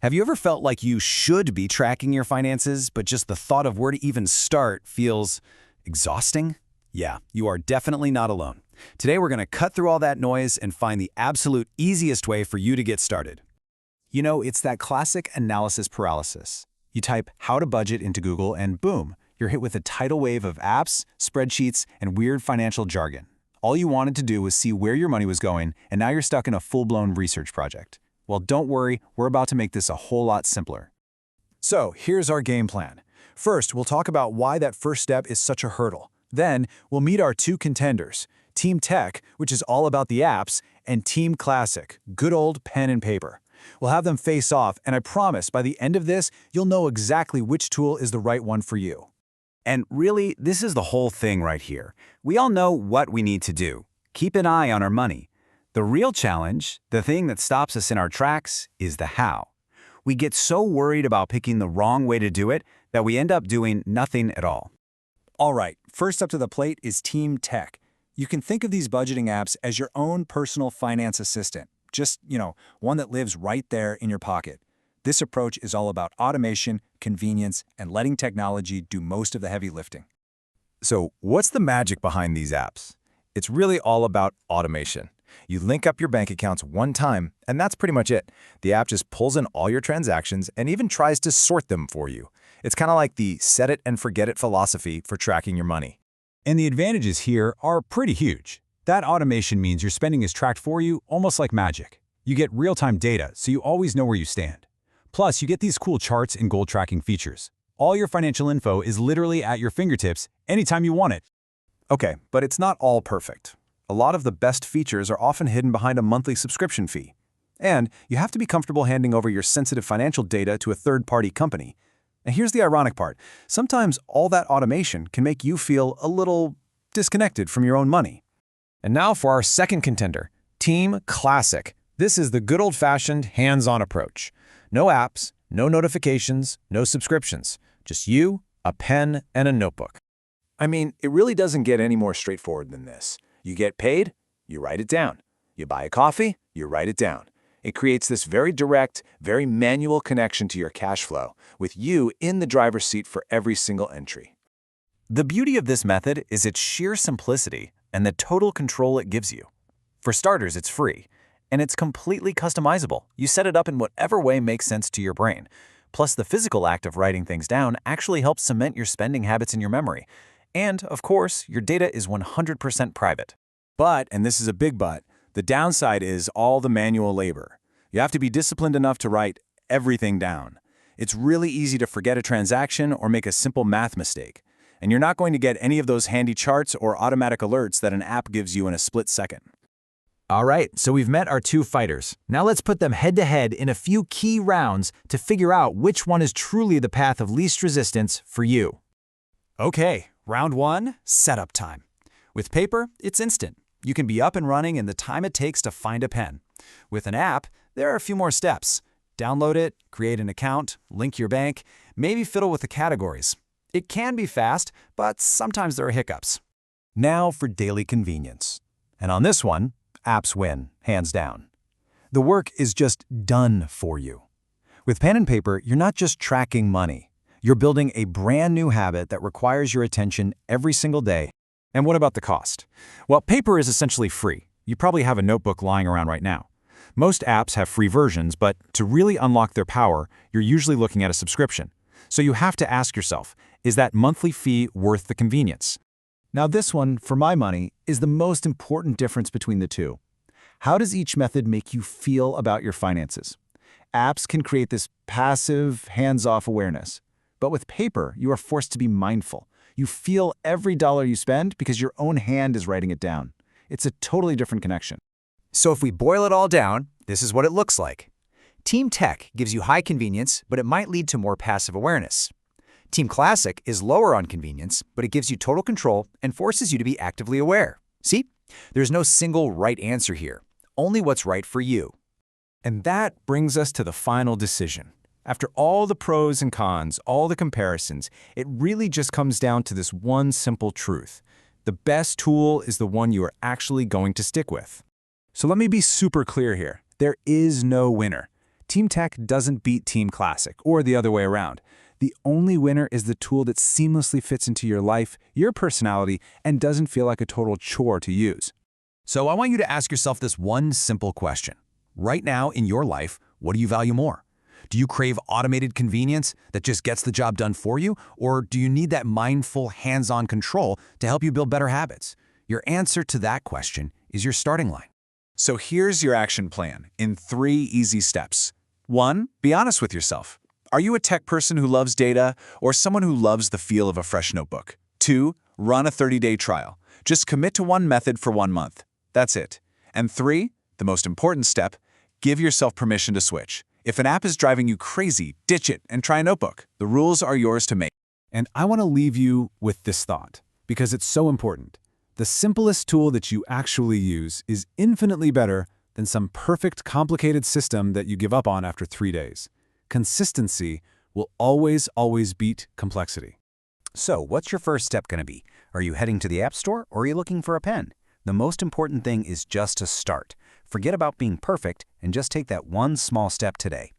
Have you ever felt like you should be tracking your finances, but just the thought of where to even start feels exhausting? Yeah, you are definitely not alone. Today we're going to cut through all that noise and find the absolute easiest way for you to get started. You know, it's that classic analysis paralysis. You type how to budget into Google and boom, you're hit with a tidal wave of apps, spreadsheets, and weird financial jargon. All you wanted to do was see where your money was going, and now you're stuck in a full-blown research project. Well, don't worry, we're about to make this a whole lot simpler. So, here's our game plan. First, we'll talk about why that first step is such a hurdle. Then, we'll meet our two contenders, Team Tech, which is all about the apps, and Team Classic, good old pen and paper. We'll have them face off, and I promise by the end of this, you'll know exactly which tool is the right one for you. And really, this is the whole thing right here. We all know what we need to do. Keep an eye on our money. The real challenge, the thing that stops us in our tracks, is the how. We get so worried about picking the wrong way to do it that we end up doing nothing at all. All right, first up to the plate is Team Tech. You can think of these budgeting apps as your own personal finance assistant. Just, one that lives right there in your pocket. This approach is all about automation, convenience, and letting technology do most of the heavy lifting. So what's the magic behind these apps? It's really all about automation. You link up your bank accounts one time, and that's pretty much it. The app just pulls in all your transactions and even tries to sort them for you. It's kind of like the set it and forget it philosophy for tracking your money. And the advantages here are pretty huge. That automation means your spending is tracked for you almost like magic. You get real-time data, so you always know where you stand. Plus, you get these cool charts and goal tracking features. All your financial info is literally at your fingertips anytime you want it. Okay, but it's not all perfect. A lot of the best features are often hidden behind a monthly subscription fee. And you have to be comfortable handing over your sensitive financial data to a third-party company. And here's the ironic part. Sometimes all that automation can make you feel a little disconnected from your own money. And now for our second contender, Team Classic. This is the good old-fashioned hands-on approach. No apps, no notifications, no subscriptions. Just you, a pen, and a notebook. I mean, it really doesn't get any more straightforward than this. You get paid, you write it down. You buy a coffee, you write it down. It creates this very direct, very manual connection to your cash flow, with you in the driver's seat for every single entry. The beauty of this method is its sheer simplicity and the total control it gives you. For starters, it's free, and it's completely customizable. You set it up in whatever way makes sense to your brain. Plus, the physical act of writing things down actually helps cement your spending habits in your memory. And, of course, your data is 100% private. But, and this is a big but, the downside is all the manual labor. You have to be disciplined enough to write everything down. It's really easy to forget a transaction or make a simple math mistake. And you're not going to get any of those handy charts or automatic alerts that an app gives you in a split second. All right, so we've met our two fighters. Now let's put them head-to-head in a few key rounds to figure out which one is truly the path of least resistance for you. Okay, round one, setup time. With paper, it's instant. You can be up and running in the time it takes to find a pen. With an app, there are a few more steps. Download it, create an account, link your bank, maybe fiddle with the categories. It can be fast, but sometimes there are hiccups. Now for daily convenience. And on this one, apps win, hands down. The work is just done for you. With pen and paper, you're not just tracking money. You're building a brand new habit that requires your attention every single day. And what about the cost? Well, paper is essentially free. You probably have a notebook lying around right now. Most apps have free versions, but to really unlock their power, you're usually looking at a subscription. So you have to ask yourself, is that monthly fee worth the convenience? Now this one, for my money, is the most important difference between the two. How does each method make you feel about your finances? Apps can create this passive, hands-off awareness. But with paper, you are forced to be mindful. You feel every dollar you spend because your own hand is writing it down. It's a totally different connection. So if we boil it all down, this is what it looks like. Team Tech gives you high convenience, but it might lead to more passive awareness. Team Classic is lower on convenience, but it gives you total control and forces you to be actively aware. See? There's no single right answer here, only what's right for you. And that brings us to the final decision. After all the pros and cons, all the comparisons, it really just comes down to this one simple truth. The best tool is the one you are actually going to stick with. So let me be super clear here. There is no winner. Team Tech doesn't beat Team Classic, or the other way around. The only winner is the tool that seamlessly fits into your life, your personality, and doesn't feel like a total chore to use. So I want you to ask yourself this one simple question. Right now in your life, what do you value more? Do you crave automated convenience that just gets the job done for you, or do you need that mindful, hands-on control to help you build better habits? Your answer to that question is your starting line. So here's your action plan in 3 easy steps. 1. Be honest with yourself. Are you a tech person who loves data or someone who loves the feel of a fresh notebook? 2. Run a 30-day trial. Just commit to one method for 1 month. That's it. And 3, the most important step, give yourself permission to switch. If an app is driving you crazy, ditch it and try a notebook. The rules are yours to make. And I want to leave you with this thought, because it's so important. The simplest tool that you actually use is infinitely better than some perfect, complicated system that you give up on after 3 days. Consistency will always beat complexity. So, what's your first step going to be? Are you heading to the App Store or are you looking for a pen? The most important thing is just to start. Forget about being perfect and just take that one small step today.